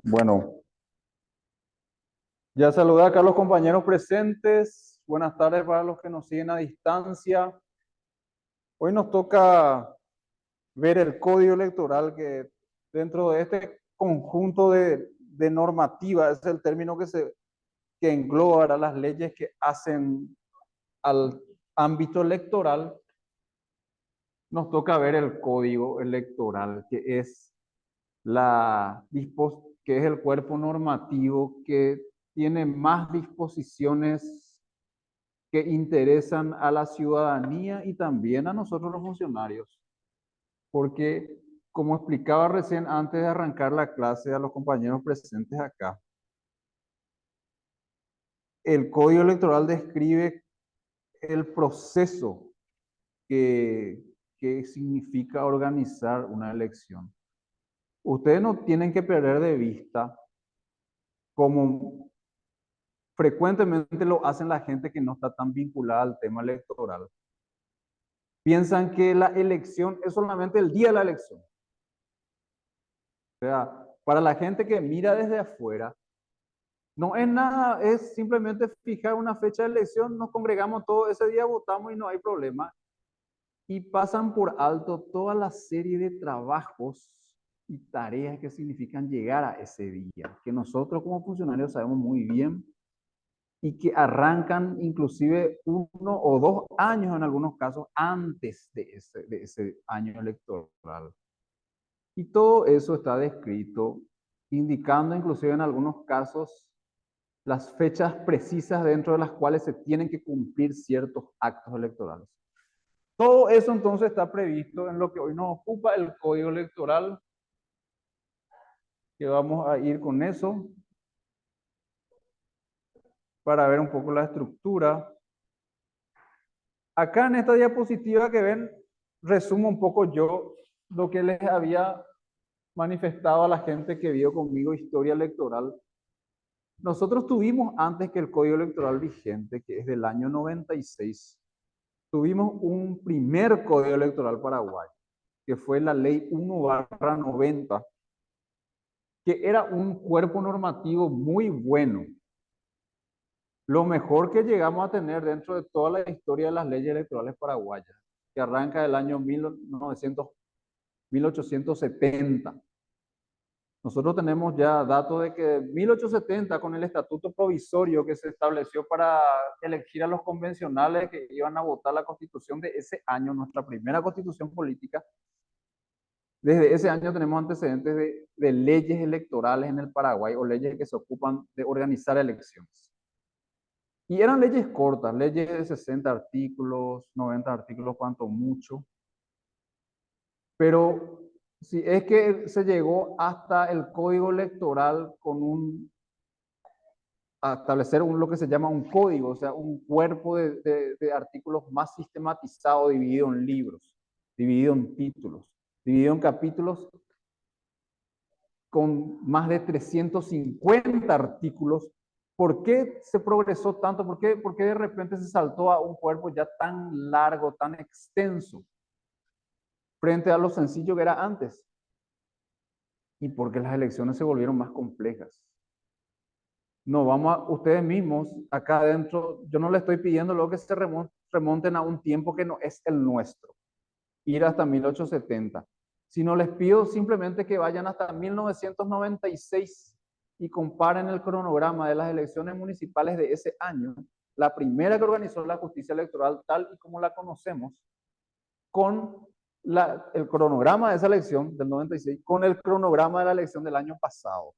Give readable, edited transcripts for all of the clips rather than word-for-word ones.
Bueno, ya saludé acá a los compañeros presentes. Buenas tardes para los que nos siguen a distancia. Hoy nos toca ver el código electoral que dentro de este conjunto de normativa es el término que engloba ¿verdad? Las leyes que hacen al ámbito electoral. Nos toca ver el código electoral, que es el cuerpo normativo que tiene más disposiciones que interesan a la ciudadanía y también a nosotros los funcionarios. Porque, como explicaba recién antes de arrancar la clase a los compañeros presentes acá, el Código Electoral describe el proceso que, que significa organizar una elección. Ustedes no tienen que perder de vista, como frecuentemente lo hacen la gente que no está tan vinculada al tema electoral. Piensan que la elección es solamente el día de la elección. O sea, para la gente que mira desde afuera, no es nada, es simplemente fijar una fecha de elección, nos congregamos todo ese día, votamos y no hay problema. Y pasan por alto toda la serie de trabajos y tareas que significan llegar a ese día, que nosotros como funcionarios sabemos muy bien y que arrancan inclusive 1 o 2 años en algunos casos antes de ese año electoral. Y todo eso está descrito, indicando inclusive en algunos casos las fechas precisas dentro de las cuales se tienen que cumplir ciertos actos electorales. Todo eso entonces está previsto en lo que hoy nos ocupa el Código Electoral, que vamos a ir con eso para ver un poco la estructura. Acá en esta diapositiva que ven, resumo un poco yo lo que les había manifestado a la gente que vio conmigo historia electoral. Nosotros tuvimos antes que el Código Electoral vigente, que es del año 96, tuvimos un primer Código Electoral paraguayo, que fue la Ley 1/90, que era un cuerpo normativo muy bueno. Lo mejor que llegamos a tener dentro de toda la historia de las leyes electorales paraguayas, que arranca del año 1870. Nosotros tenemos ya datos de que en 1870, con el estatuto provisorio que se estableció para elegir a los convencionales que iban a votar la constitución de ese año, nuestra primera constitución política, desde ese año tenemos antecedentes de leyes electorales en el Paraguay o leyes que se ocupan de organizar elecciones. Y eran leyes cortas, leyes de 60 artículos, 90 artículos, cuanto mucho. Pero si es que se llegó hasta el código electoral a establecer lo que se llama un código, o sea, un cuerpo de artículos más sistematizado, dividido en libros, dividido en títulos, dividido en capítulos con más de 350 artículos. ¿Por qué se progresó tanto? ¿Por qué de repente se saltó a un cuerpo ya tan largo, tan extenso, frente a lo sencillo que era antes? Y porque las elecciones se volvieron más complejas. No, ustedes mismos acá adentro, yo no les estoy pidiendo luego que se remonten a un tiempo que no es el nuestro, ir hasta 1870, sino les pido simplemente que vayan hasta 1996 y comparen el cronograma de las elecciones municipales de ese año, la primera que organizó la justicia electoral tal y como la conocemos, con el cronograma de esa elección del 96, con el cronograma de la elección del año pasado.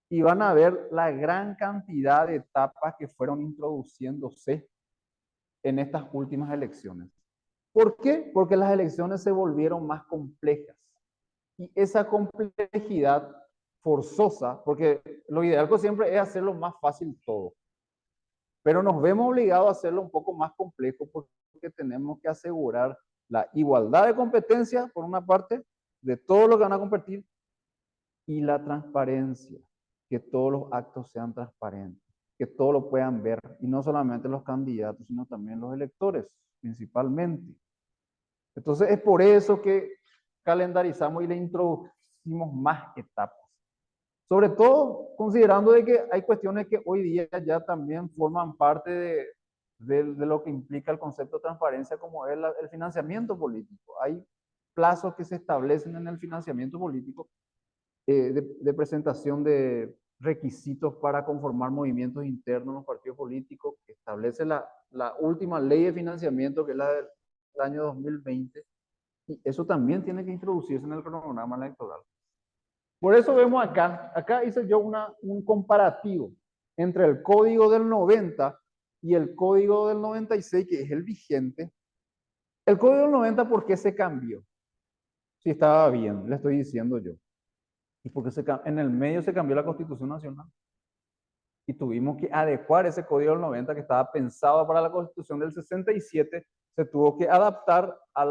Y van a ver la gran cantidad de etapas que fueron introduciéndose en estas últimas elecciones. ¿Por qué? Porque las elecciones se volvieron más complejas. Y esa complejidad forzosa, porque lo ideal siempre es hacerlo más fácil todo, pero nos vemos obligados a hacerlo un poco más complejo porque tenemos que asegurar la igualdad de competencia, por una parte, de todo lo que van a competir, y la transparencia, que todos los actos sean transparentes, que todos lo puedan ver, y no solamente los candidatos, sino también los electores, principalmente. Entonces es por eso que calendarizamos y le introducimos más etapas. Sobre todo considerando de que hay cuestiones que hoy día ya también forman parte de lo que implica el concepto de transparencia, como es el financiamiento político. Hay plazos que se establecen en el financiamiento político de presentación de requisitos para conformar movimientos internos en los partidos políticos, que establece la última ley de financiamiento, que es la del año 2020, y eso también tiene que introducirse en el cronograma electoral. Por eso vemos acá hice yo un comparativo entre el código del 90 y el código del 96, que es el vigente. El código del 90, ¿por qué se cambió? Si estaba bien, le estoy diciendo yo. Y porque en el medio se cambió la Constitución Nacional. Y tuvimos que adecuar ese código del 90 que estaba pensado para la Constitución del 67, se tuvo que adaptar a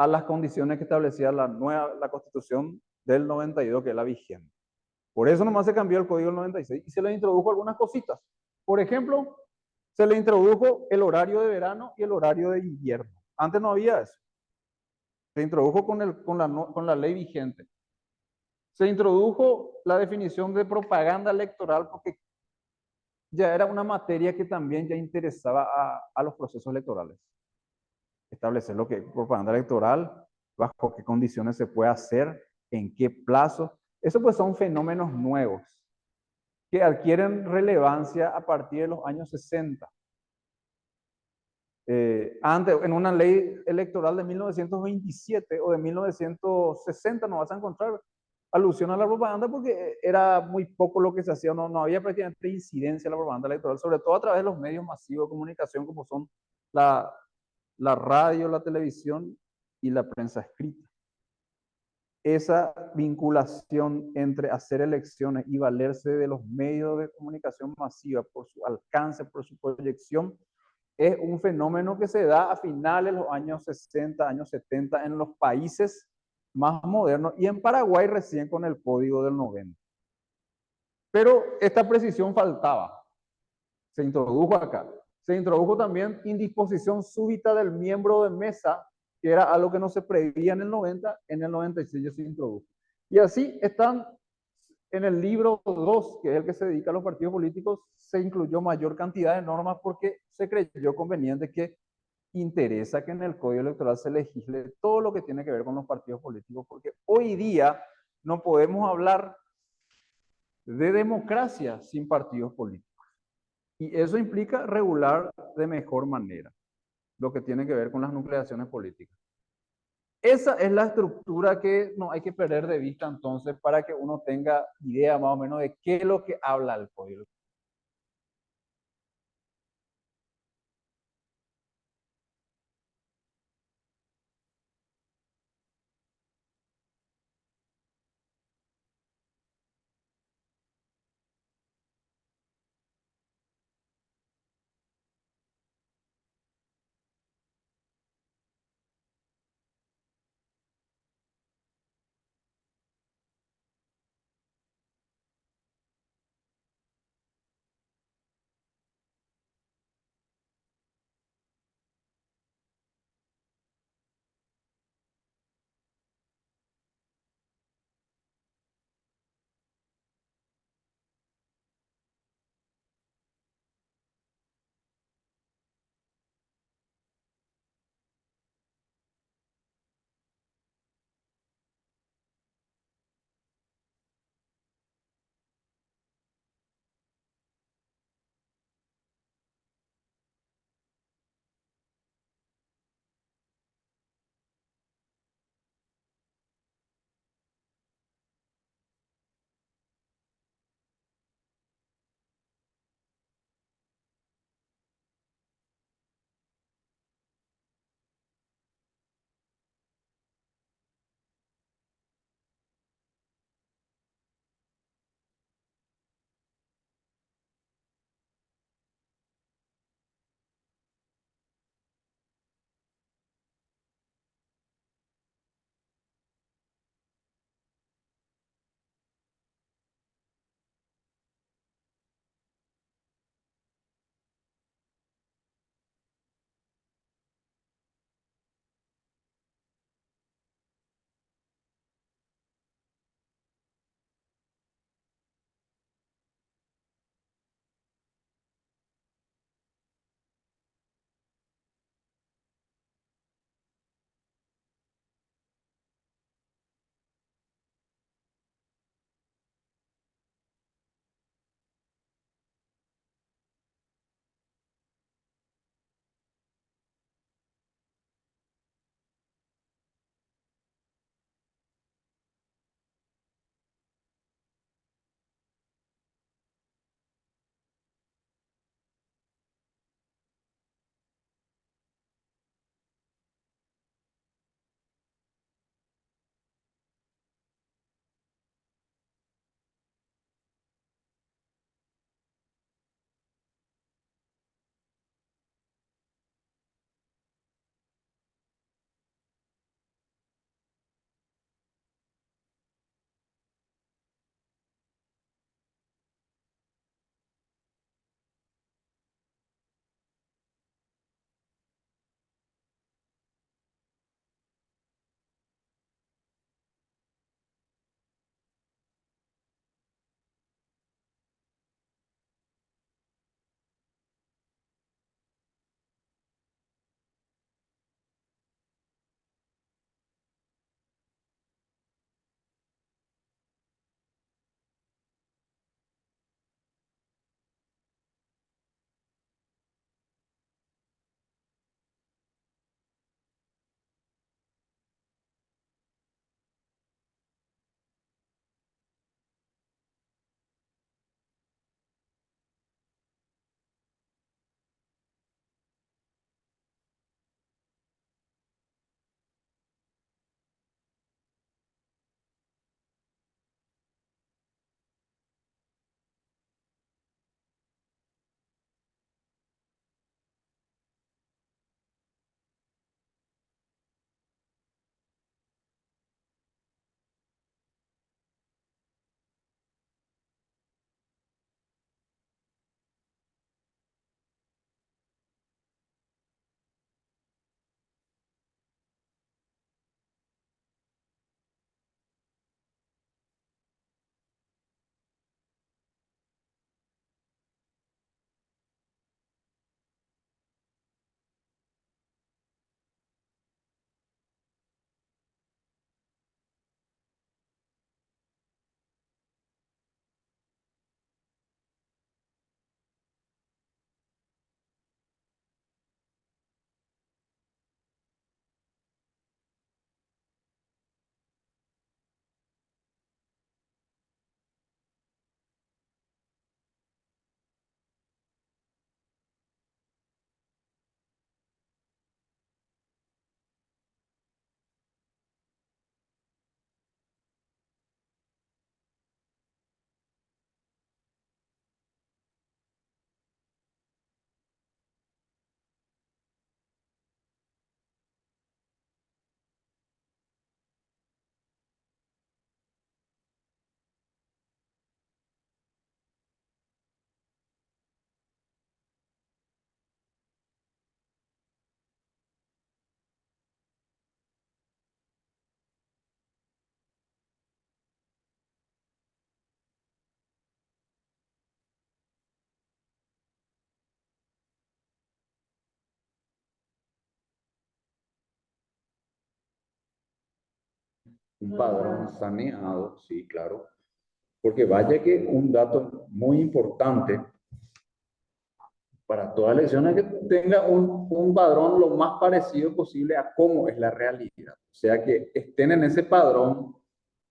las condiciones que establecía la Constitución del 92, que es la vigente. Por eso nomás se cambió el código del 96 y se le introdujo algunas cositas. Por ejemplo, se le introdujo el horario de verano y el horario de invierno. Antes no había eso. Se introdujo con la ley vigente. Se introdujo la definición de propaganda electoral porque ya era una materia que también ya interesaba a los procesos electorales. Establecer lo que es propaganda electoral, bajo qué condiciones se puede hacer, en qué plazo. Eso pues son fenómenos nuevos que adquieren relevancia a partir de los años 60. Antes, en una ley electoral de 1927 o de 1960 no vas a encontrar alusión a la propaganda porque era muy poco lo que se hacía, no había prácticamente incidencia en la propaganda electoral, sobre todo a través de los medios masivos de comunicación como son la, la radio, la televisión y la prensa escrita. Esa vinculación entre hacer elecciones y valerse de los medios de comunicación masiva por su alcance, por su proyección, es un fenómeno que se da a finales de los años 60, años 70 en los países más modernos y en Paraguay recién con el código del 90. Pero esta precisión faltaba, se introdujo acá. Se introdujo también indisposición súbita del miembro de mesa, que era algo que no se preveía en el 90, en el 96 ya se introdujo. Y así están en el libro 2, que es el que se dedica a los partidos políticos, se incluyó mayor cantidad de normas porque se creyó conveniente que interesa que en el Código Electoral se legisle todo lo que tiene que ver con los partidos políticos, porque hoy día no podemos hablar de democracia sin partidos políticos. Y eso implica regular de mejor manera lo que tiene que ver con las nucleaciones políticas. Esa es la estructura que no hay que perder de vista entonces para que uno tenga idea más o menos de qué es lo que habla el código. un padrón saneado, sí, claro. Porque vaya que un dato muy importante para todas las elecciones es que tenga un padrón lo más parecido posible a cómo es la realidad. O sea, que estén en ese padrón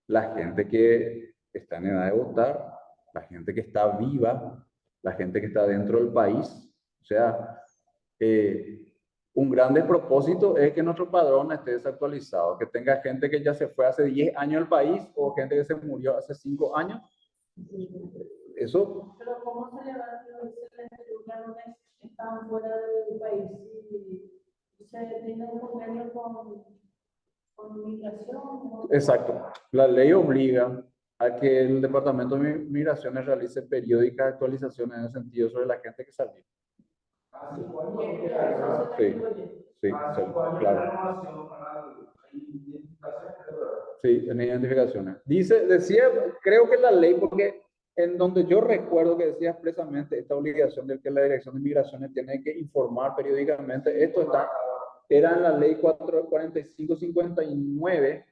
la gente que está en edad de votar, la gente que está viva, la gente que está dentro del país. O sea, un gran despropósito es que nuestro padrón esté desactualizado, que tenga gente que ya se fue hace 10 años al país o gente que se murió hace 5 años. Eso. Pero ¿cómo se le va a decir que están fuera del país y se tiene un convenio con migración? Exacto. La ley obliga a que el Departamento de Migraciones realice periódicas actualizaciones en el sentido sobre la gente que salió. Sí, sí, claro. Sí, en identificaciones. Decía, creo que la ley, porque en donde yo recuerdo que decía expresamente esta obligación de que la Dirección de Migraciones tiene que informar periódicamente, esto era en la ley 4559,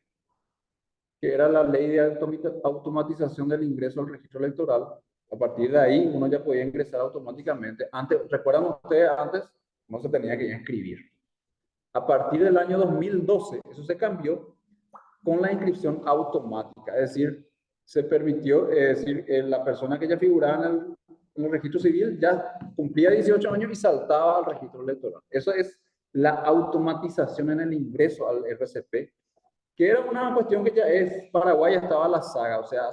que era la ley de automatización del ingreso al registro electoral. A partir de ahí uno ya podía ingresar automáticamente. Antes, ¿recuerdan ustedes? Antes no se tenía que inscribir. A partir del año 2012, eso se cambió con la inscripción automática. Es decir, se permitió, es decir, la persona que ya figuraba en el registro civil ya cumplía 18 años y saltaba al registro electoral. Eso es la automatización en el ingreso al RCP, que era una cuestión que ya es, Paraguay estaba a la saga, o sea,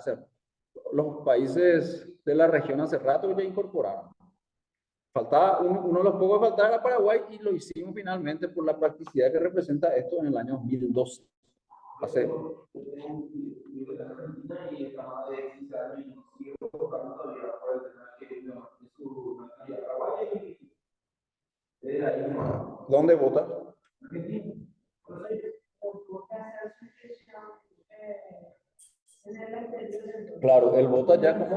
los países de la región hace rato ya incorporaron. Faltaba, uno de los pocos que faltaba era Paraguay y lo hicimos finalmente por la practicidad que representa esto en el año 2012. Hace... ¿Dónde vota? Claro, él vota ya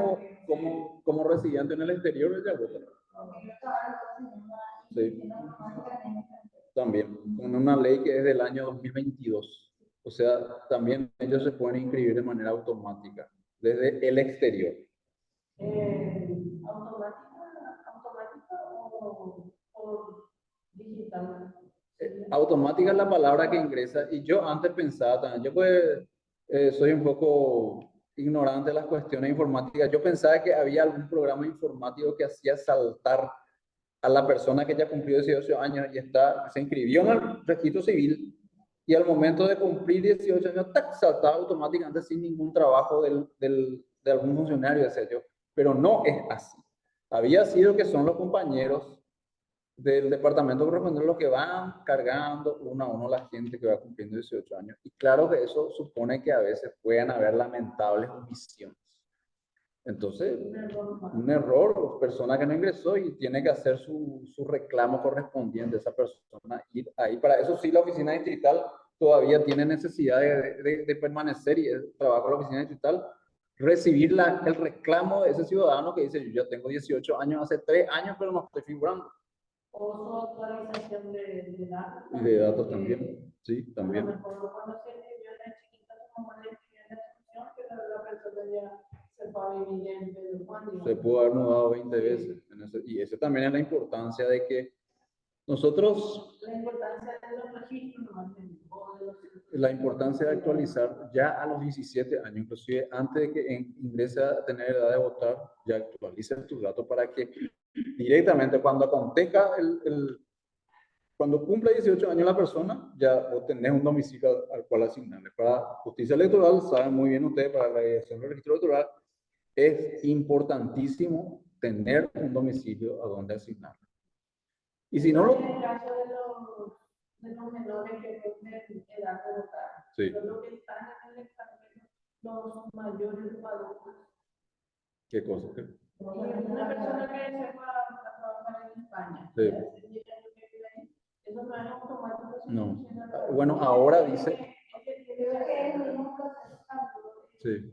como residente en el exterior, ella vota. Sí. También, con una ley que es del año 2022. O sea, también ellos se pueden inscribir de manera automática, desde el exterior. ¿Automática o digital? Automática es la palabra que ingresa, y yo antes pensaba también, yo pues soy un poco ignorante de las cuestiones informáticas, yo pensaba que había algún programa informático que hacía saltar a la persona que ya cumplió 18 años y se inscribió en el registro civil, y al momento de cumplir 18 años, ¡tac!, saltaba automáticamente sin ningún trabajo de algún funcionario, etc. Pero no es así. Había sido que son los compañeros del departamento correspondiente los que van cargando uno a uno la gente que va cumpliendo 18 años. Y claro que eso supone que a veces puedan haber lamentables omisiones. Entonces, un error, persona que no ingresó y tiene que hacer su reclamo correspondiente a esa persona. Ir ahí, para eso sí, la oficina distrital todavía tiene necesidad de permanecer, y el trabajo de la oficina distrital, recibir el reclamo de ese ciudadano que dice: yo ya tengo 18 años, hace 3 años, pero no estoy figurando. O su actualización de datos. Y de datos también, sí, también. A lo mejor cuando se escribió en chiquita, como le escribió en la excepción, pero la persona ya se fue a vivir en Pedro Juan. Se pudo haber mudado 20 veces. Y esa también es la importancia de que nosotros... La importancia de los registros, la importancia de actualizar ya a los 17 años, inclusive antes de que ingrese a tener edad de votar, ya actualices tus datos para que directamente cuando acontezca cuando cumple 18 años la persona, ya vos tenés un domicilio al cual asignarle. Para justicia electoral, saben muy bien ustedes, para la dirección del registro electoral, es importantísimo tener un domicilio a donde asignarlo. Y si no lo... En el caso de los menores que tienen edad de votar, sí. Lo que están en el extranjero, los mayores adultos. ¿Qué cosa? Una persona que se fue a trabajar en España, sí. Eso no es automático. No. Bueno, ahora dice... sí.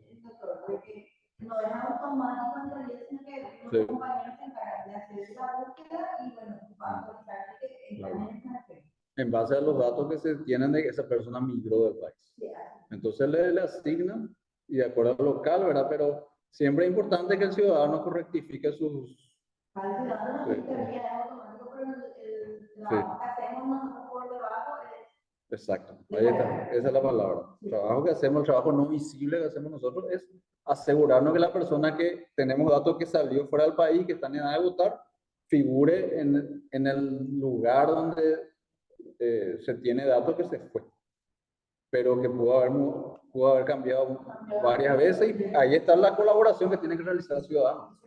No es automático en realidad, sino que los compañeros se encargan de hacer esa búsqueda y bueno, va a autorizar que están en el extranjero. En base a los datos que se tienen de que esa persona migró del país. Entonces le asignan y de acuerdo al local, ¿verdad? Pero siempre es importante que el ciudadano rectifique sus... Al ciudadano Sí. en teoría es automático, pero el trabajo que hacemos nosotros por debajo es... Exacto, ahí está, esa es la palabra. El trabajo que hacemos, el trabajo no visible que hacemos nosotros es asegurarnos que la persona que tenemos datos que salió fuera del país, que está en edad de votar, figure en el lugar donde se tiene datos que se fue, pero que pudo haber cambiado varias veces y ahí está la colaboración que tiene que realizar el ciudadano.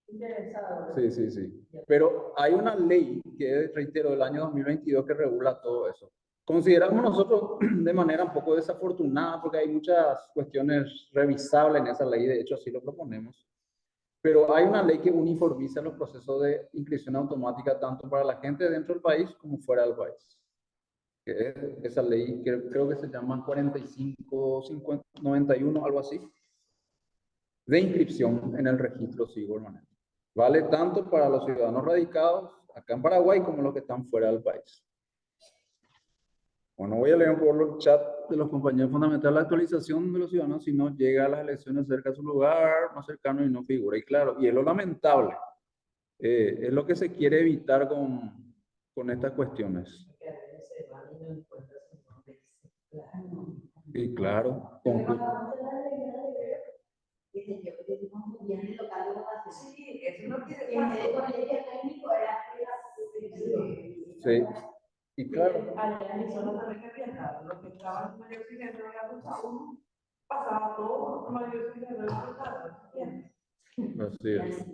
Interesado. Sí, sí, sí. Pero hay una ley que, reitero, del año 2022 que regula todo eso. Consideramos nosotros de manera un poco desafortunada porque hay muchas cuestiones revisables en esa ley, de hecho así lo proponemos. Pero hay una ley que uniformiza los procesos de inscripción automática tanto para la gente dentro del país como fuera del país. Que es esa ley que creo que se llama 45-91, algo así, de inscripción en el registro civil permanente. Vale tanto para los ciudadanos radicados acá en Paraguay como los que están fuera del país. Bueno, voy a leer un poco los chats de los compañeros fundamentales. La actualización de los ciudadanos si no llega a las elecciones cerca de su lugar más cercano y no figura. Y claro, y es lo lamentable. Es lo que se quiere evitar con estas cuestiones. Y claro, Sí, eso no quiere decir. El colegio técnico era... sí, y claro. Allá en zona también que viajar, los que estaban en mayor exigente de la ruta 1, pasaba todo mayor exigente de la ruta. Así es.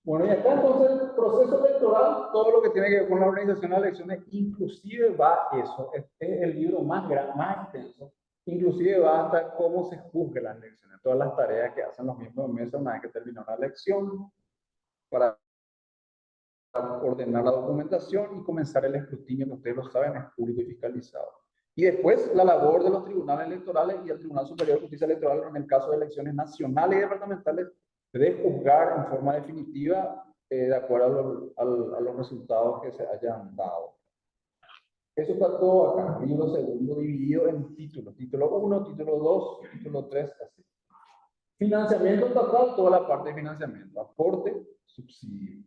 Bueno, y acá entonces el proceso electoral, todo lo que tiene que ver con la organización de elecciones, inclusive va eso, es el libro más extenso, inclusive va hasta cómo se juzga las elecciones, todas las tareas que hacen los miembros de mesa una vez que terminó la elección, para ordenar la documentación y comenzar el escrutinio, que ustedes lo saben, es público y fiscalizado. Y después la labor de los tribunales electorales y el Tribunal Superior de Justicia Electoral en el caso de elecciones nacionales y departamentales de juzgar en forma definitiva de acuerdo a los resultados que se hayan dado. Eso está todo acá, libro segundo dividido en títulos, título 1, título 2, título 3, así. Financiamiento estatal, toda la parte de financiamiento, aporte, subsidio,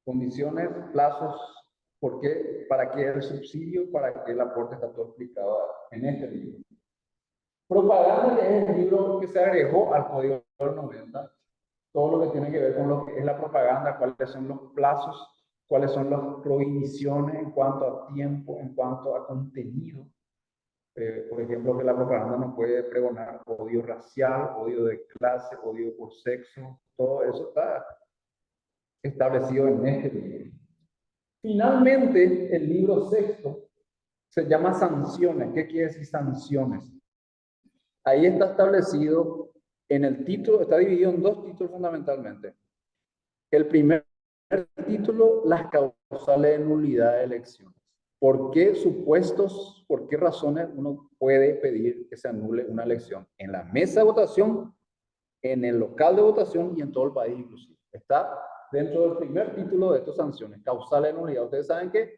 condiciones, plazos, ¿por qué? ¿Para qué el subsidio? ¿Para qué el aporte? Está todo explicado en este libro. Propaganda, que es el libro que se agregó al Código 90, todo lo que tiene que ver con lo que es la propaganda, cuáles son los plazos, cuáles son las prohibiciones en cuanto a tiempo, en cuanto a contenido. Por ejemplo, que la propaganda no puede pregonar odio racial, odio de clase, odio por sexo, todo eso está establecido en este libro. Finalmente, el libro sexto se llama sanciones. ¿Qué quiere decir sanciones? Ahí está establecido en el título, está dividido en dos títulos fundamentalmente. El primer título, las causales de nulidad de elecciones. ¿Por qué supuestos, por qué razones uno puede pedir que se anule una elección? En la mesa de votación, en el local de votación y en todo el país inclusive. Está dentro del primer título de estas sanciones, causales de nulidad. Ustedes saben que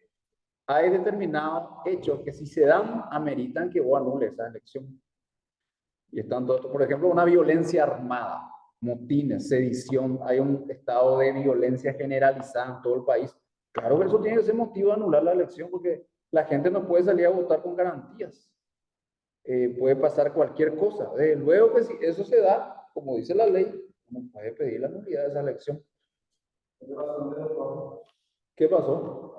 hay determinados hechos que si se dan, ameritan que vos anule esa elección. Y están todos, por ejemplo, una violencia armada, motines, sedición, hay un estado de violencia generalizada en todo el país. Claro que eso tiene que ser motivo de anular la elección porque la gente no puede salir a votar con garantías. Puede pasar cualquier cosa. Luego que si eso se da, como dice la ley, uno puede pedir la nulidad de esa elección. ¿Qué pasó?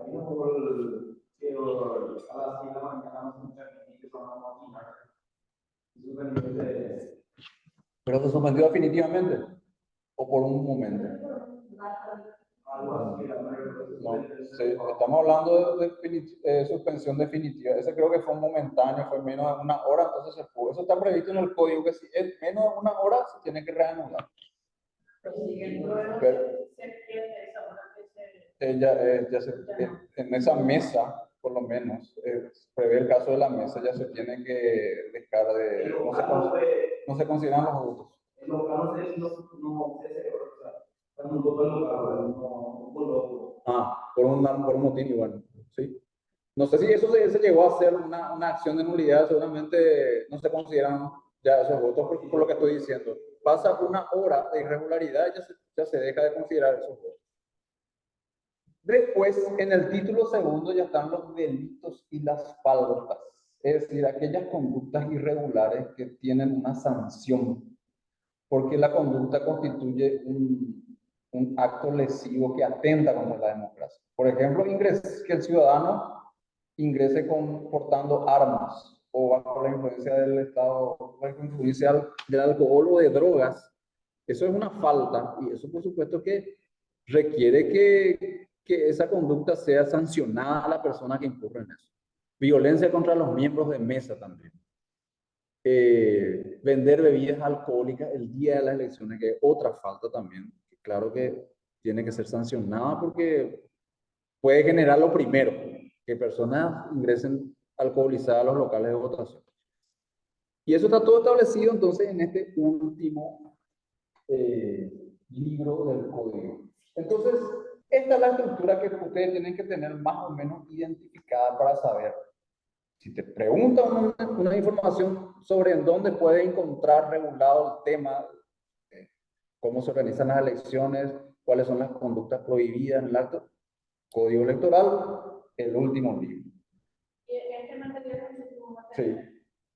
¿Pero se suspendió definitivamente? ¿O por un momento? No, sí, estamos hablando de suspensión definitiva. Ese creo que fue un momentáneo, fue menos de una hora, entonces se pudo. Eso está previsto en el código, que si es menos de una hora se tiene que reanudar. Pero, en esa mesa, por lo menos, prevé el caso de la mesa, ya se tiene que dejar de... No se consideran los votos. Ah, por un motín igual, ¿sí? No sé si eso se llegó a hacer una acción de nulidad, seguramente no se consideran ya esos votos por lo que estoy diciendo. Pasa una hora de irregularidad y ya se deja de considerar esos votos. Después, en el título segundo ya están los delitos y las faltas, es decir, aquellas conductas irregulares que tienen una sanción, porque la conducta constituye un acto lesivo que atenta contra la democracia. Por ejemplo, que el ciudadano ingrese portando armas o bajo la influencia del Estado, bajo la influencia del alcohol o de drogas. Eso es una falta y eso por supuesto que requiere que esa conducta sea sancionada a la persona que incurre en eso. Violencia contra los miembros de mesa también. Vender bebidas alcohólicas el día de las elecciones, que es otra falta también. Claro que tiene que ser sancionada porque puede generar lo primero, que personas ingresen alcoholizadas a los locales de votación. Y eso está todo establecido entonces en este último libro del código. Entonces, esta es la estructura que ustedes tienen que tener más o menos identificada para saber. Si te preguntan una información sobre en dónde puede encontrar regulado el tema, cómo se organizan las elecciones, cuáles son las conductas prohibidas en el acto, Código Electoral, el último libro. ¿Y este material es un material? Sí,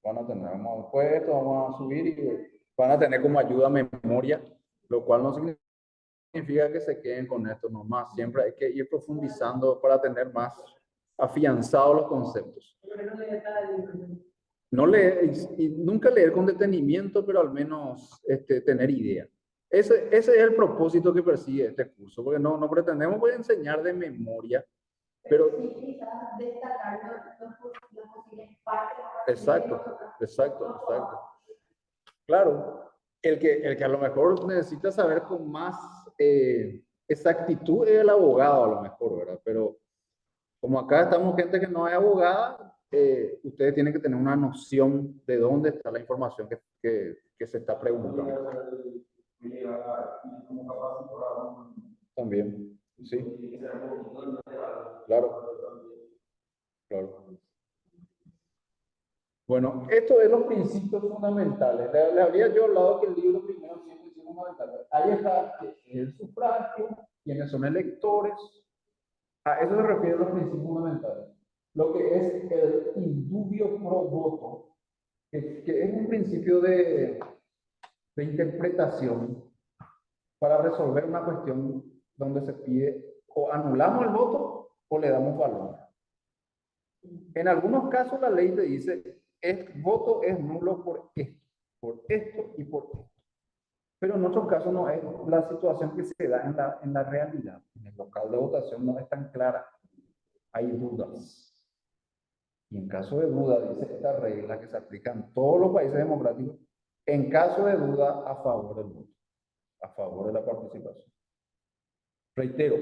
van a tener, vamos después esto, vamos a subir y van a tener como ayuda memoria, lo cual no significa que se queden con esto nomás. Siempre hay que ir profundizando para tener más afianzados los conceptos. No leer, y nunca leer con detenimiento, pero al menos tener idea. Ese es el propósito que persigue este curso, porque no pretendemos pues, enseñar de memoria, pero sí, quizás destacar las posibles partes. Exacto. Claro, el que a lo mejor necesita saber con más exactitud es el abogado, a lo mejor, ¿verdad? Pero como acá estamos gente que no es abogada, ustedes tienen que tener una noción de dónde está la información que se está preguntando. También, sí. Claro. Bueno, esto es los principios fundamentales. Le habría yo hablado que el libro primero siempre es fundamental. Ahí está el sufragio, quiénes son electores. A eso se refieren los principios fundamentales. Lo que es el indubio pro voto, que es un principio de interpretación para resolver una cuestión donde se pide o anulamos el voto o le damos valor. En algunos casos la ley te dice el voto es nulo por esto y por esto. Pero en otros casos no es la situación que se da en la realidad. En el local de votación no es tan clara. Hay dudas. Y en caso de duda, dice esta regla que se aplica en todos los países democráticos, en caso de duda, a favor del voto, a favor de la participación. Reitero,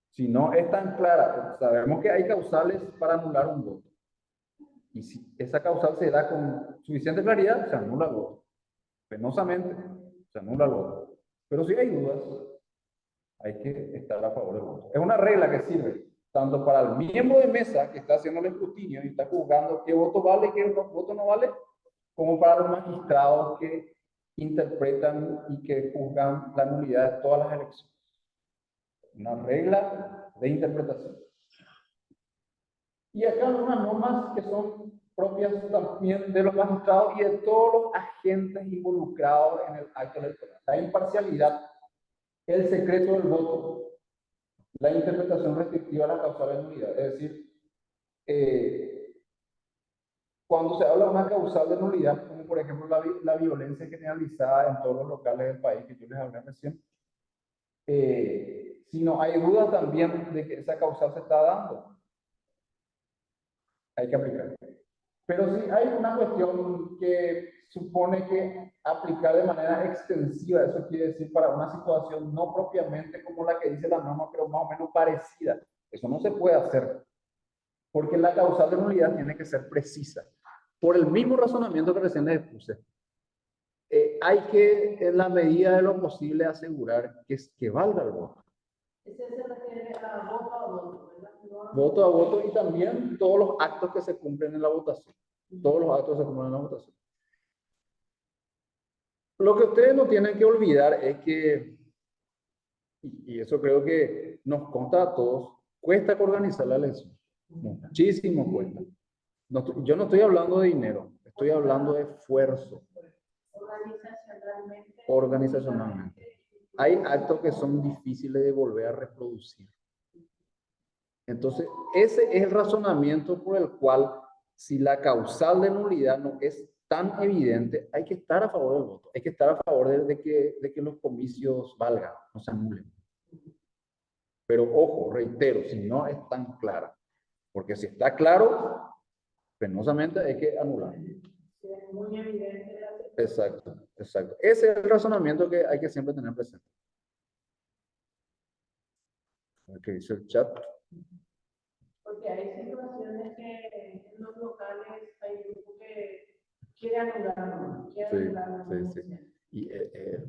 si no es tan clara, sabemos que hay causales para anular un voto. Y si esa causal se da con suficiente claridad, se anula el voto. Penosamente, se anula el voto. Pero si hay dudas, hay que estar a favor del voto. Es una regla que sirve tanto para el miembro de mesa que está haciendo el escrutinio y está juzgando qué voto vale y qué voto no vale, como para los magistrados que interpretan y que juzgan la nulidad de todas las elecciones. Una regla de interpretación. Y acá unas normas que son propias también de los magistrados y de todos los agentes involucrados en el acto electoral. La imparcialidad, el secreto del voto, la interpretación restrictiva a la causal de nulidad. Es decir, cuando se habla de una causal de nulidad, como por ejemplo la violencia generalizada en todos los locales del país, que yo les hablé recién, si no hay duda también de que esa causal se está dando, hay que aplicar. Pero si hay una cuestión que supone que aplicar de manera extensiva, eso quiere decir para una situación no propiamente como la que dice la norma, pero más o menos parecida. Eso no se puede hacer, porque la causal de nulidad tiene que ser precisa. Por el mismo razonamiento que recién les expuse, hay que, en la medida de lo posible, asegurar que valga el voto. Ese se refiere a voto a voto, ¿verdad? Voto a voto y también todos los actos que se cumplen en la votación. Todos los actos que se cumplen en la votación. Lo que ustedes no tienen que olvidar es que, y eso creo que nos consta a todos, cuesta organizar la elección. Muchísimo cuesta. Yo no estoy hablando de dinero, estoy hablando de esfuerzo. Organizacionalmente. Hay actos que son difíciles de volver a reproducir. Entonces, ese es el razonamiento por el cual, si la causal de nulidad no es tan evidente, hay que estar a favor del voto. Hay que estar a favor de que los comicios valgan, no se anulen. Pero ojo, reitero, si no es tan clara. Porque si está claro, penosamente hay que anular. Es muy evidente. Exacto, exacto. Ese es el razonamiento que hay que siempre tener presente. ¿Qué dice el chat? Porque hay situaciones que en los locales hay grupos que quieren anularlo. Sí. Y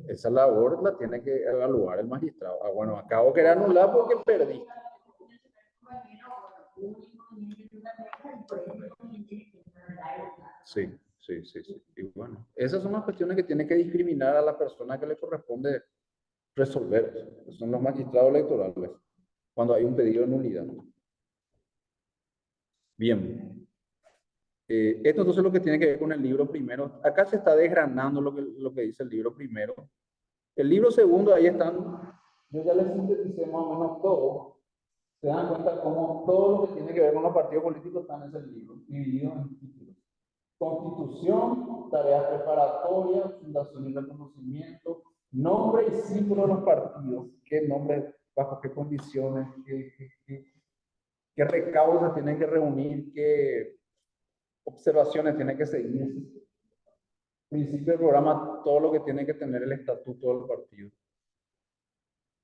esa labor la tiene que evaluar el magistrado. Ah, bueno, acabo de anular porque perdí. Sí. Y bueno, esas son las cuestiones que tiene que discriminar a la persona que le corresponde resolver. Son los magistrados electorales, cuando hay un pedido de nulidad. Bien. Esto entonces es lo que tiene que ver con el libro primero. Acá se está desgranando lo que dice el libro primero. El libro segundo, ahí están, yo ya les sinteticé más o menos todo. Se dan cuenta cómo todo lo que tiene que ver con los partidos políticos está en ese libro, dividido en títulos. Constitución, tareas preparatorias, fundación y reconocimiento, nombre y símbolo de los partidos, qué nombre, bajo qué condiciones, qué recaudos se tienen que reunir, qué observaciones tienen que seguir. Principio del programa, todo lo que tiene que tener el estatuto del partido.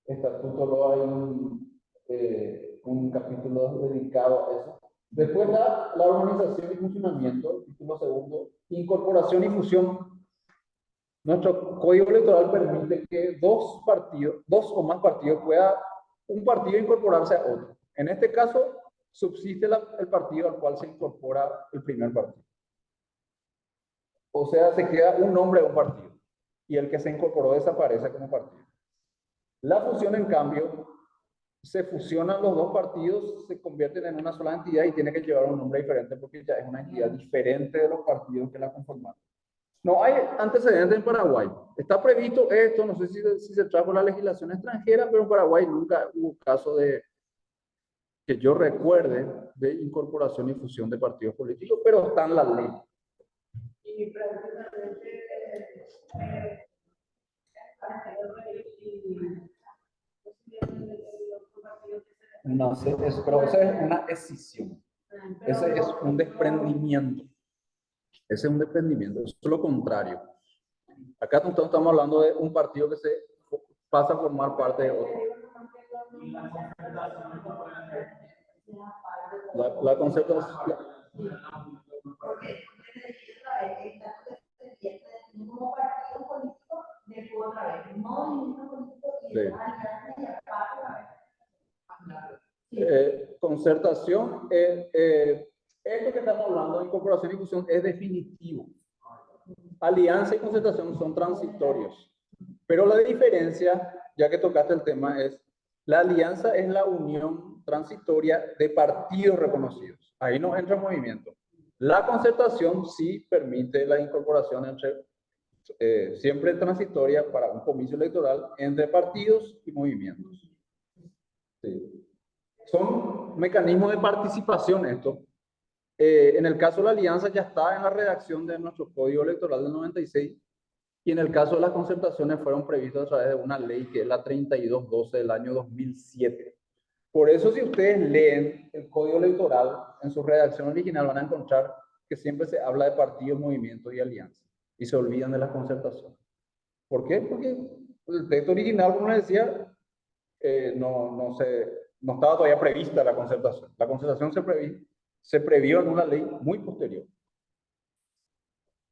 Estatuto, luego hay un capítulo dedicado a eso. Después la organización y funcionamiento, título segundo, incorporación y fusión. Nuestro código electoral permite que dos o más partidos pueda un partido incorporarse a otro. En este caso, subsiste el partido al cual se incorpora el primer partido. O sea, se queda un nombre de un partido y el que se incorporó desaparece como partido. La fusión, en cambio, se fusionan los dos partidos, se convierten en una sola entidad y tiene que llevar un nombre diferente porque ya es una entidad diferente de los partidos que la conforman. No hay antecedentes en Paraguay. Está previsto esto, no sé si se trajo la legislación extranjera, pero en Paraguay nunca hubo caso de que yo recuerde de incorporación y fusión de partidos políticos, pero está en la ley. Y prácticamente no sé, pero esa es una escisión. Ese es un desprendimiento. Ese es un desprendimiento, eso es lo contrario. Acá estamos hablando de un partido que se pasa a formar parte de otro. La concertación. Concertación, esto que estamos hablando de incorporación y fusión es definitivo. Alianza y concertación son transitorios. Pero la diferencia, ya que tocaste el tema, es la alianza es la unión transitoria de partidos reconocidos. Ahí no entra movimiento. La concertación sí permite la incorporación siempre transitoria para un comicio electoral entre partidos y movimientos. Sí. Son mecanismos de participación esto. En el caso de la alianza ya está en la redacción de nuestro Código Electoral del 96 y en el caso de las concertaciones fueron previstas a través de una ley que es la 3212 del año 2007. Por eso si ustedes leen el Código Electoral en su redacción original van a encontrar que siempre se habla de partidos, movimientos y alianzas y se olvidan de las concertaciones. ¿Por qué? Porque el texto original, como les decía, no estaba todavía prevista la concertación. La concertación se previó en una ley muy posterior.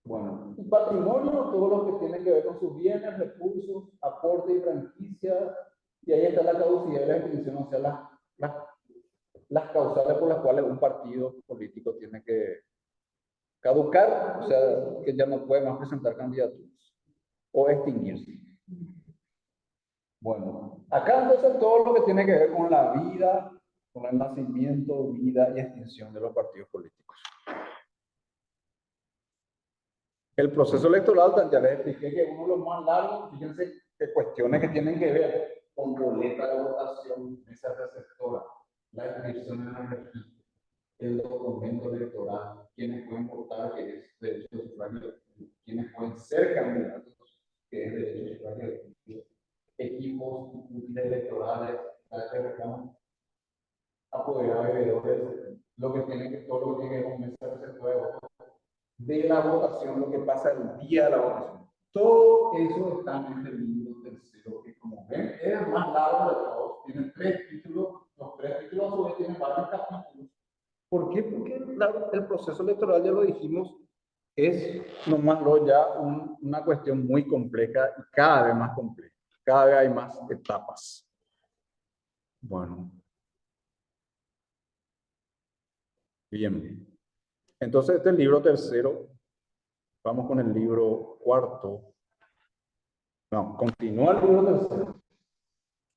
Bueno, y patrimonio, todo lo que tiene que ver con sus bienes, recursos, aporte y franquicias, y ahí está la caducidad de la inscripción, o sea, las causales por las cuales un partido político tiene que caducar, o sea, que ya no puede más presentar candidaturas o extinguirse. Bueno, acá entonces todo lo que tiene que ver con la vida, con el nacimiento, vida y extinción de los partidos políticos. El proceso electoral, ya les expliqué que uno de los más largos, fíjense que cuestiones que tienen que ver con boleta de votación, mesa receptora, la inscripción en el registro, el documento electoral, quienes pueden votar, que es derecho de sufragio, quienes pueden ser candidatos, que es derecho de sufragio, equipos electorales, apoderados de bebedores, lo que tiene que, todo lo que tiene que ver con mesa receptora de votos, de la votación, lo que pasa el día de la votación. Todo eso está en el libro tercero, que como ven, es el más largo de todos. Tiene 3 títulos, los 3 títulos a su vez tienen varios capítulos. ¿Por qué? Porque el proceso electoral, ya lo dijimos, es nomás ya una cuestión muy compleja y cada vez más compleja. Cada vez hay más etapas. Bueno. Bien. Entonces, este es el libro tercero. Vamos con el libro cuarto. No, continúa el libro tercero.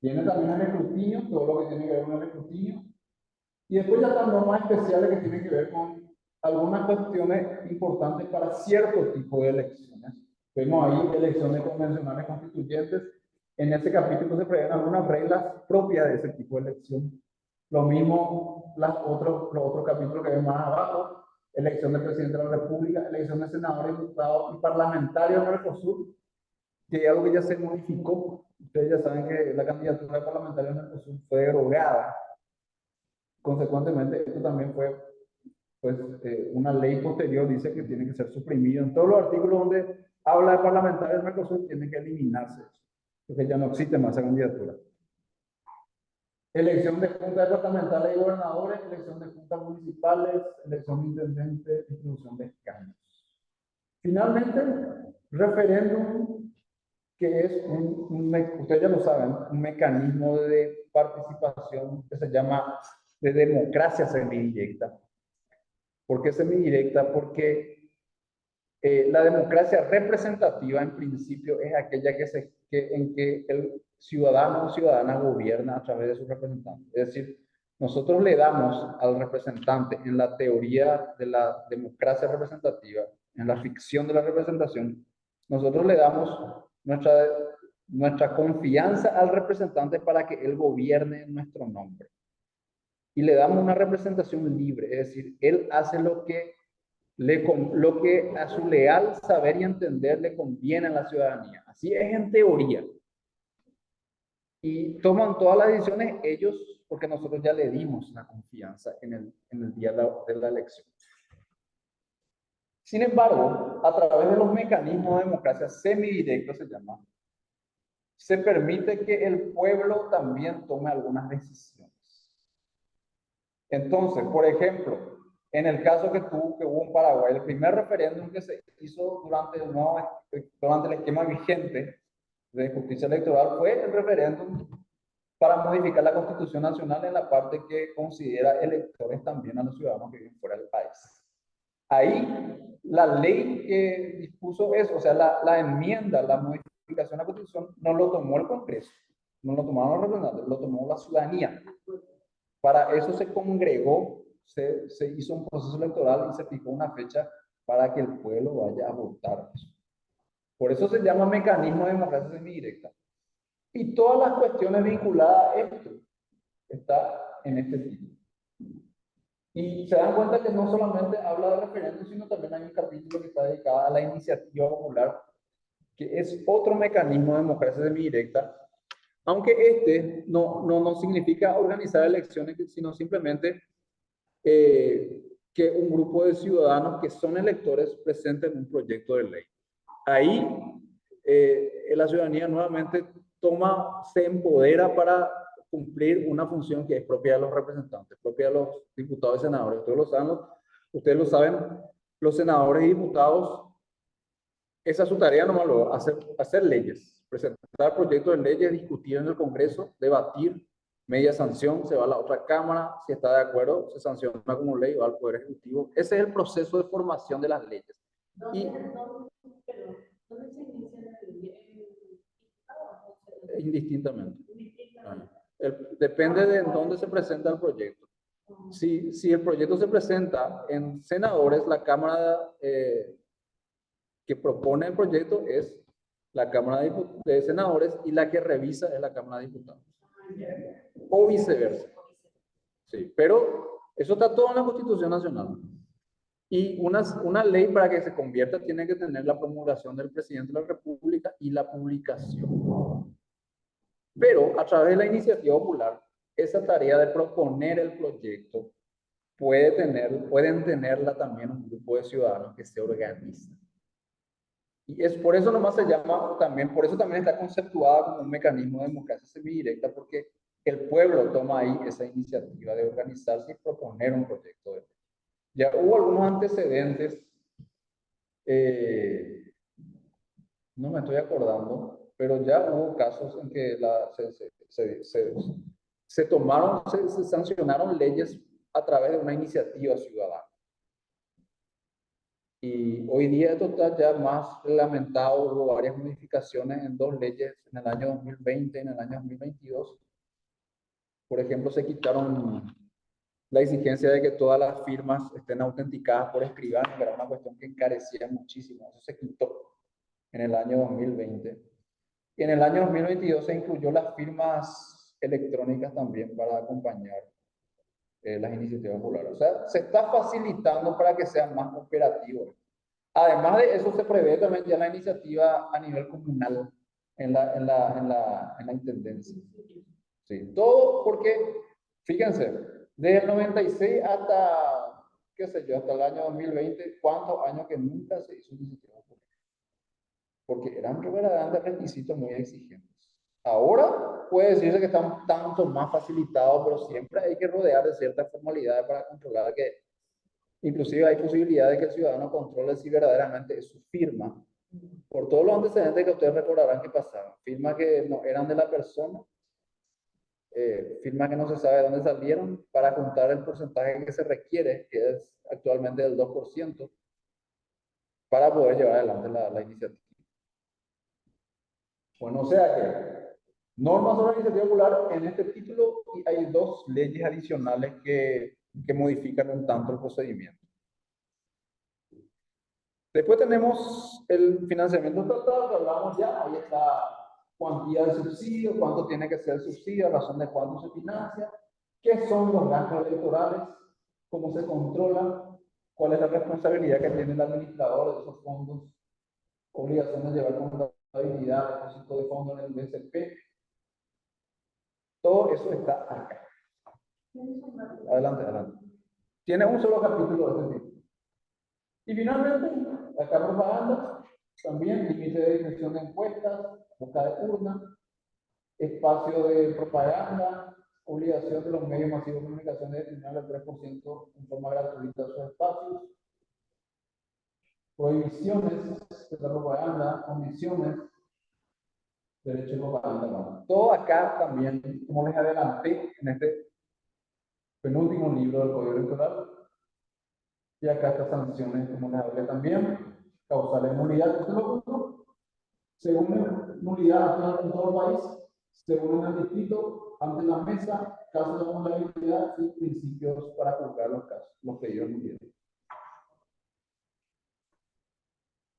Tiene también el escrutinio, todo lo que tiene que ver con el escrutinio. Y después ya están normas especiales que tienen que ver con algunas cuestiones importantes para cierto tipo de elecciones. Vemos ahí elecciones convencionales constituyentes. En ese capítulo se prevén algunas reglas propias de ese tipo de elección. Lo mismo los otros capítulos que vemos más abajo. Elección del presidente de la República, elección de senadores, diputados y parlamentarios en Mercosur, que es algo que ya se modificó. Ustedes ya saben que la candidatura de parlamentarios en Mercosur fue derogada. Consecuentemente, esto también fue, pues, una ley posterior, dice que tiene que ser suprimido. En todos los artículos donde habla de parlamentarios en Mercosur, tiene que eliminarse eso, porque ya no existe más esa candidatura. Elección de juntas departamentales y gobernadores, elección de juntas municipales, elección de intendentes, distribución de escaños. Finalmente, referéndum, que es ustedes ya lo saben, un mecanismo de participación que se llama de democracia semidirecta. ¿Por qué semidirecta? Porque la democracia representativa, en principio, es aquella en que el ciudadano o ciudadana gobierna a través de sus representantes. Es decir, nosotros le damos al representante, en la teoría de la democracia representativa, en la ficción de la representación, nosotros le damos nuestra confianza al representante para que él gobierne en nuestro nombre. Y le damos una representación libre, es decir, él hace lo que a su leal saber y entender le conviene a la ciudadanía. Así es en teoría. Y toman todas las decisiones ellos, porque nosotros ya le dimos la confianza en el día de la elección. Sin embargo, a través de los mecanismos de democracia semidirecta, se llama, se permite que el pueblo también tome algunas decisiones. Entonces, por ejemplo, en el caso que hubo en Paraguay, el primer referéndum que se hizo durante el esquema vigente de justicia electoral fue el referéndum para modificar la Constitución Nacional en la parte que considera electores también a los ciudadanos que viven fuera del país. Ahí, la ley que dispuso eso, o sea, la enmienda, la modificación de la Constitución, no lo tomó el Congreso, no lo tomaron los representantes, lo tomó la ciudadanía. Para eso se congregó, se hizo un proceso electoral y se fijó una fecha para que el pueblo vaya a votar. Por eso se llama mecanismo de democracia semidirecta. Y todas las cuestiones vinculadas a esto está en este título. Y se dan cuenta que no solamente habla de referéndum, sino también hay un capítulo que está dedicado a la iniciativa popular, que es otro mecanismo de democracia semidirecta. Aunque este no significa organizar elecciones, sino simplemente que un grupo de ciudadanos que son electores presenten un proyecto de ley. Ahí la ciudadanía nuevamente se empodera para cumplir una función que es propia de los representantes, propia de los diputados y senadores. Ustedes lo saben, los senadores y diputados, esa es su tarea nomás, hacer leyes, presentar proyectos de leyes, discutir en el Congreso, debatir media sanción, se va a la otra cámara, si está de acuerdo, se sanciona como ley, va al Poder Ejecutivo. Ese es el proceso de formación de las leyes. ¿Dónde se inicia la ley? Indistintamente. Depende de en dónde se presenta el proyecto. Si el proyecto se presenta en senadores, la Cámara que propone el proyecto es la Cámara de Senadores y la que revisa es la Cámara de Diputados. O viceversa. Sí, pero eso está todo en la Constitución Nacional. Y una ley para que se convierta tiene que tener la promulgación del presidente de la República y la publicación. Pero a través de la iniciativa popular, esa tarea de proponer el proyecto pueden tenerla también un grupo de ciudadanos que se organizan. Y es por eso nomás se llama también, por eso también está conceptuada como un mecanismo de democracia semidirecta, porque el pueblo toma ahí esa iniciativa de organizarse y proponer un proyecto de ley. Ya hubo algunos antecedentes, no me estoy acordando, pero ya hubo casos en que se sancionaron leyes a través de una iniciativa ciudadana. Y hoy día esto está ya más reglamentado, hubo varias modificaciones en dos leyes en el año 2020 y en el año 2022. Por ejemplo, se quitaron la exigencia de que todas las firmas estén autenticadas por escribano, que era una cuestión que encarecía muchísimo. Eso se quitó en el año 2020. Y en el año 2022 se incluyó las firmas electrónicas también para acompañar las iniciativas populares. O sea, se está facilitando para que sea más operativo. Además de eso, se prevé también ya la iniciativa a nivel comunal en la intendencia. Sí, todo porque, fíjense, desde el 96 hasta, qué sé yo, hasta el año 2020, ¿cuántos años que nunca se hizo iniciativa popular? Porque eran verdaderamente requisitos muy exigentes. Ahora puede decirse que están tanto más facilitados, pero siempre hay que rodear de ciertas formalidades para controlar que, inclusive hay posibilidad de que el ciudadano controle si verdaderamente es su firma. Por todos los antecedentes que ustedes recordarán que pasaron, firmas que no eran de la persona, firmas que no se sabe de dónde salieron, para juntar el porcentaje que se requiere, que es actualmente del 2%, para poder llevar adelante la iniciativa. Bueno, o sea que normas sobre la iniciativa popular en este título, y hay dos leyes adicionales que modifican un tanto el procedimiento. Después tenemos el financiamiento estatal, que hablamos ya, ahí está cuantía de subsidio, cuánto tiene que ser el subsidio, a razón de cuánto se financia, qué son los gastos electorales, cómo se controla, cuál es la responsabilidad que tiene el administrador de esos fondos, obligaciones de llevar contabilidad, depósito de fondos en el BCP. Todo eso está acá. Adelante, adelante. Tiene un solo capítulo de este tipo. Y finalmente, acá propaganda, también límite de dimensión de encuestas, boca de urna, espacio de propaganda, obligación de los medios masivos de comunicación de destinar el 3% en forma gratuita a sus espacios, prohibiciones de la propaganda, omisiones, derecho de propaganda. Todo acá también, como les adelanté en este penúltimo libro del Código Electoral, y acá estas sanciones, como les hablé también, causales de nulidad, según nulidad en todo el país, según el distrito, ante la mesa, casos de vulnerabilidad y principios para juzgar los casos, los pedidos de nulidad.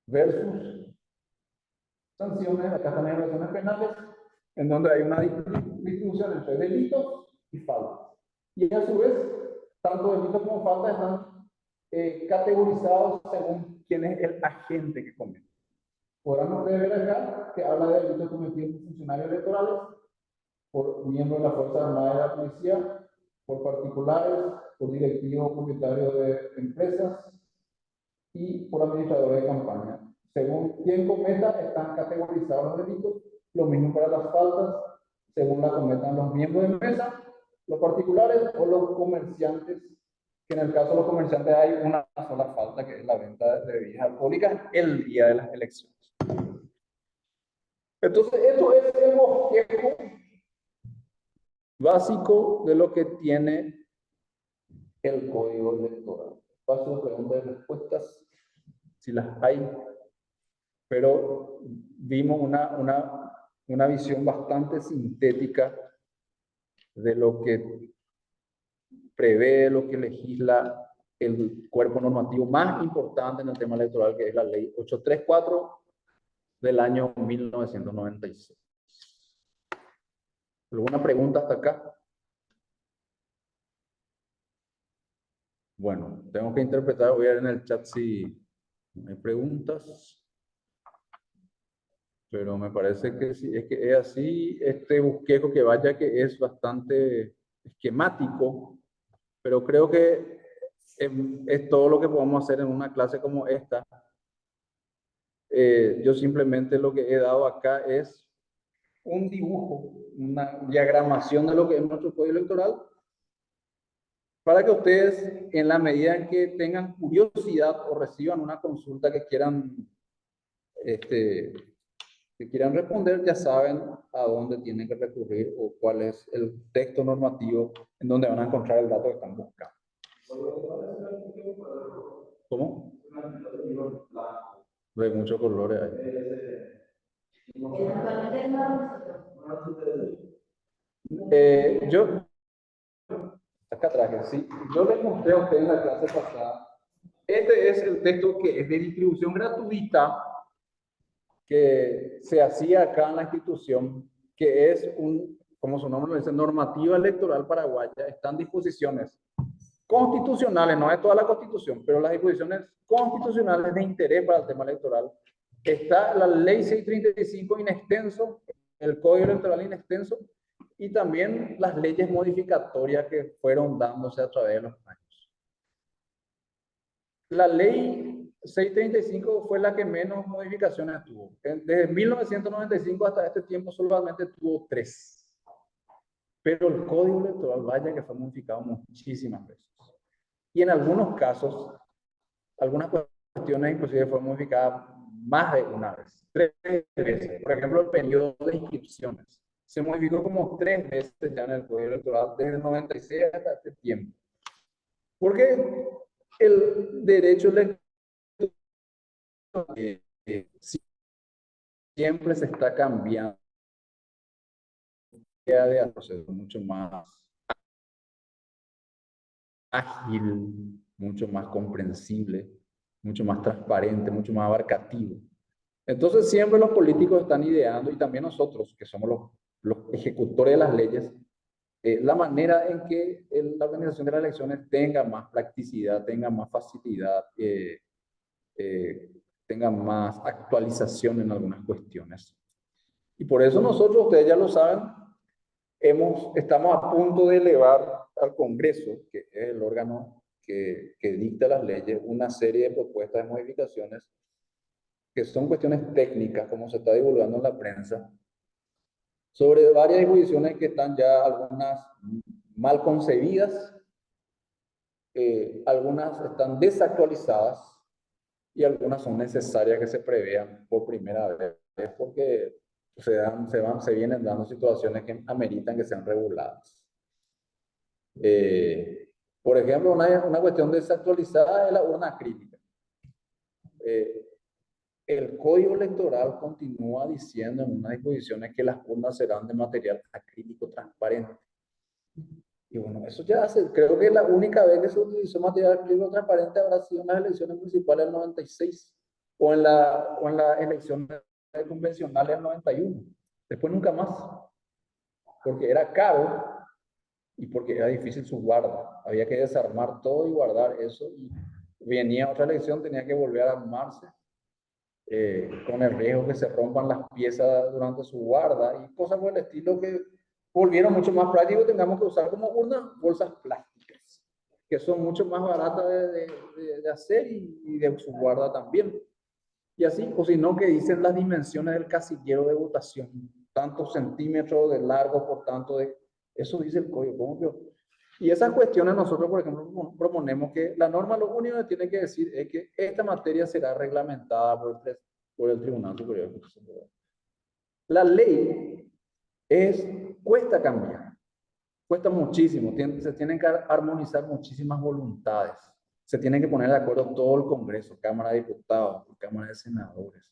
Versus sanciones, acá están las relaciones penales, en donde hay una distinción entre delitos y faltas. Y a su vez, tanto delitos como faltas están categorizados según quién es el agente que comete. Podrán ustedes ver acá que habla de delitos cometidos por funcionarios electorales, por miembros de la Fuerza Armada y de la Policía, por particulares, por directivos propietarios de empresas y por administradores de campaña. Según quién cometa, están categorizados los delitos, lo mismo para las faltas, según la cometan los miembros de mesa, los particulares o los comerciantes, que en el caso de los comerciantes hay una sola falta, que es la venta de bebidas alcohólicas el día de las elecciones. Entonces, esto es el bosquejo básico de lo que tiene el código electoral. Paso a preguntas y respuestas, si las hay, pero vimos una visión bastante sintética de lo que prevé, lo que legisla el cuerpo normativo más importante en el tema electoral, que es la ley 834 del año 1996. ¿Alguna pregunta hasta acá? Bueno, tengo que interpretar, voy a ver en el chat si hay preguntas. Pero me parece que sí, es que es así, este bosquejo que vaya que es bastante esquemático, pero creo que es todo lo que podemos hacer en una clase como esta. Yo simplemente lo que he dado acá es un dibujo, una diagramación de lo que es nuestro código electoral, para que ustedes, en la medida en que tengan curiosidad o reciban una consulta que quieran responder, ya saben a dónde tienen que recurrir o cuál es el texto normativo en donde van a encontrar el dato que están buscando. ¿Cómo? De muchos colores hay. Yo, acá traje, sí, yo les mostré a ustedes en la clase pasada. Este es el texto que es de distribución gratuita que se hacía acá en la institución, que es como su nombre lo dice, normativa electoral paraguaya. Están disposiciones constitucionales, no es toda la constitución, pero las disposiciones constitucionales de interés para el tema electoral. Está la ley 635 in extenso, el código electoral in extenso, y también las leyes modificatorias que fueron dándose a través de los años. La ley 635 fue la que menos modificaciones tuvo. Desde 1995 hasta este tiempo solamente tuvo 3. Pero el código electoral, vaya que fue modificado muchísimas veces. Y en algunos casos, algunas cuestiones inclusive fueron modificadas más de una vez, 3 veces. Por ejemplo, el periodo de inscripciones se modificó como 3 veces ya en el código electoral desde el 96 hasta este tiempo. Porque el derecho electoral siempre se está cambiando de hacer mucho más ágil, mucho más comprensible, mucho más transparente, mucho más abarcativo. Entonces siempre los políticos están ideando, y también nosotros, que somos los ejecutores de las leyes, la manera en que la organización de las elecciones tenga más practicidad, tenga más facilidad, tenga más actualización en algunas cuestiones. Y por eso nosotros, ustedes ya lo saben, estamos a punto de elevar al Congreso, que es el órgano que dicta las leyes, una serie de propuestas de modificaciones que son cuestiones técnicas, como se está divulgando en la prensa, sobre varias disposiciones que están ya algunas mal concebidas, algunas están desactualizadas y algunas son necesarias que se prevean por primera vez porque se vienen dando situaciones que ameritan que sean reguladas. Por ejemplo, una cuestión desactualizada es la urna crítica. El código electoral continúa diciendo en unas disposiciones que las urnas serán de material acrílico transparente. Y bueno, eso ya creo que la única vez que se utilizó material acrílico transparente habrá sido en las elecciones municipales del 96 o en las elecciones convencionales del 91. Después nunca más, porque era caro y porque era difícil su guarda. Había que desarmar todo y guardar eso, y venía otra elección, tenía que volver a armarse. Con el riesgo que se rompan las piezas durante su guarda y cosas por el estilo que volvieron mucho más práctico. Tengamos que usar como urnas bolsas plásticas, que son mucho más baratas de hacer y de su guarda también. Y así, o si no, que dicen las dimensiones del casillero de votación, tantos centímetros de largo por tanto de... Eso dice el código. ¿Cómo que? Y esas cuestiones nosotros, por ejemplo, proponemos que la norma lo único que tiene que decir es que esta materia será reglamentada por el Tribunal Superior de Justicia. La ley cuesta cambiar. cuesta muchísimo, se tienen que armonizar muchísimas voluntades, se tienen que poner de acuerdo todo el Congreso, Cámara de Diputados, Cámara de Senadores,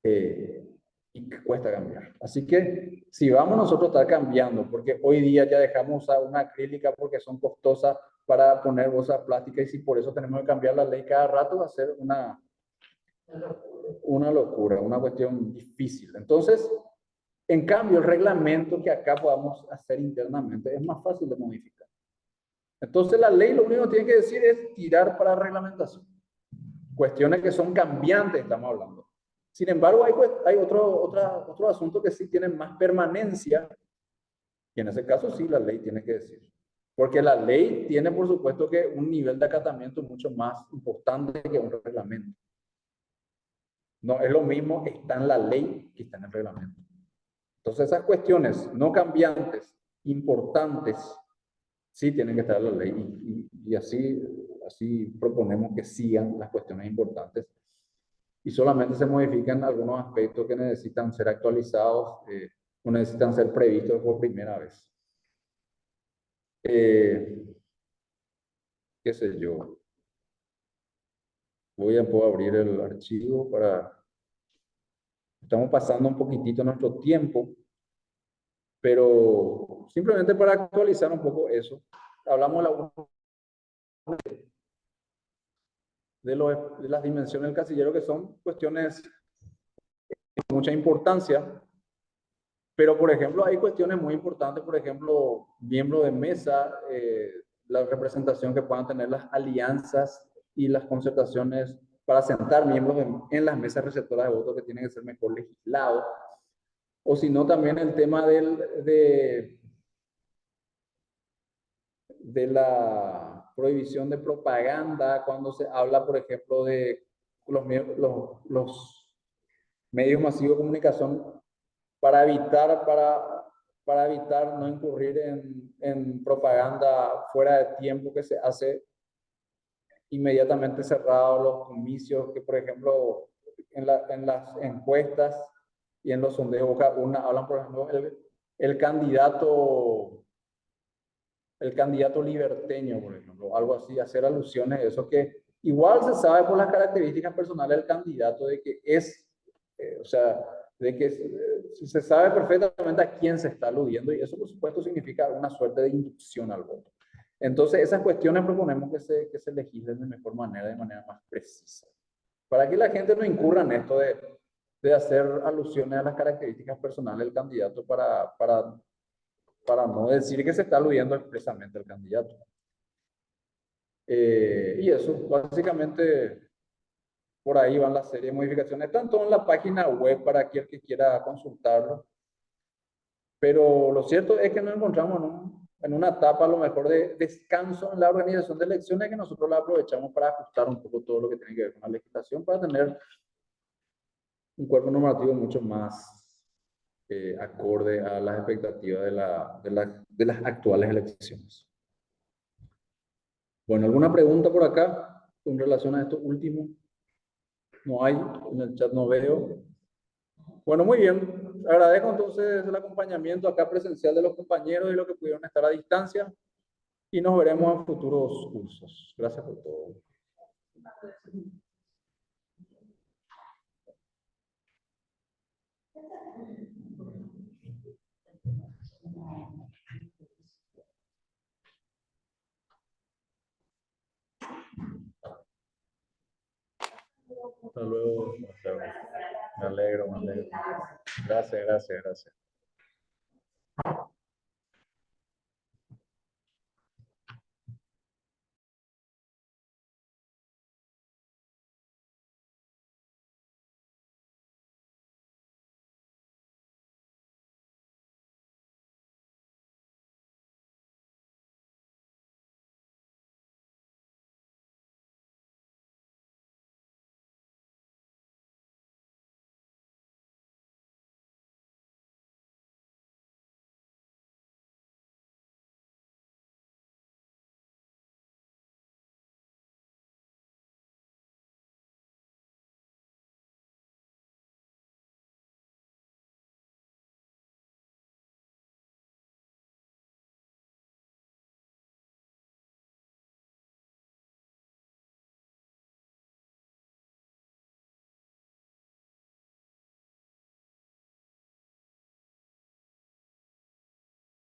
y que cuesta cambiar. Así que si vamos nosotros a estar cambiando, porque hoy día ya dejamos usar una acrílica porque son costosas para poner bolsas plásticas, y si por eso tenemos que cambiar la ley cada rato, va a ser una locura, una cuestión difícil. Entonces, en cambio, el reglamento que acá podamos hacer internamente es más fácil de modificar. Entonces, la ley lo único que tiene que decir es tirar para reglamentación. Cuestiones que son cambiantes, estamos hablando. Sin embargo, hay otro asunto que sí tiene más permanencia, y en ese caso sí la ley tiene que decir. Porque la ley tiene, por supuesto, que un nivel de acatamiento mucho más importante que un reglamento. No es lo mismo, está en la ley que está en el reglamento. Entonces, esas cuestiones no cambiantes, importantes, sí tienen que estar en la ley. Y así proponemos que sigan las cuestiones importantes. Y solamente se modifican algunos aspectos que necesitan ser actualizados o necesitan ser previstos por primera vez. Qué sé yo. Puedo abrir el archivo para... Estamos pasando un poquitito nuestro tiempo, pero simplemente para actualizar un poco eso. Hablamos de las dimensiones del casillero, que son cuestiones de mucha importancia, pero por ejemplo hay cuestiones muy importantes, por ejemplo, miembro de mesa, la representación que puedan tener las alianzas y las concertaciones para sentar miembros en las mesas receptoras de votos, que tienen que ser mejor legislados, o si no también el tema de la prohibición de propaganda, cuando se habla, por ejemplo, de los medios masivos de comunicación, para evitar no incurrir en propaganda fuera de tiempo, que se hace inmediatamente cerrados los comicios, que por ejemplo en las encuestas y en los sondeos hablan, por ejemplo, el candidato liberteño, por ejemplo, algo así, hacer alusiones a eso, que igual se sabe por las características personales del candidato de que es, o sea, de que se sabe perfectamente a quién se está aludiendo, y eso por supuesto significa una suerte de inducción al voto. Entonces esas cuestiones proponemos que se legislen de mejor manera, de manera más precisa, para que la gente no incurra en esto de hacer alusiones a las características personales del candidato para no decir que se está aludiendo expresamente al candidato. Y eso, básicamente, por ahí van la serie de modificaciones. Están todo en la página web para aquel que quiera consultarlo. Pero lo cierto es que nos encontramos en una etapa a lo mejor de descanso en la organización de elecciones, que nosotros la aprovechamos para ajustar un poco todo lo que tiene que ver con la legislación, para tener un cuerpo normativo mucho más acorde a las expectativas de las actuales elecciones. Bueno, ¿alguna pregunta por acá con relación a esto último? No hay, en el chat no veo. Bueno, muy bien. Agradezco entonces el acompañamiento acá presencial de los compañeros y los que pudieron estar a distancia, y nos veremos en futuros cursos. Gracias por todo. Hasta luego. Me alegro, me alegro. Gracias, gracias, gracias.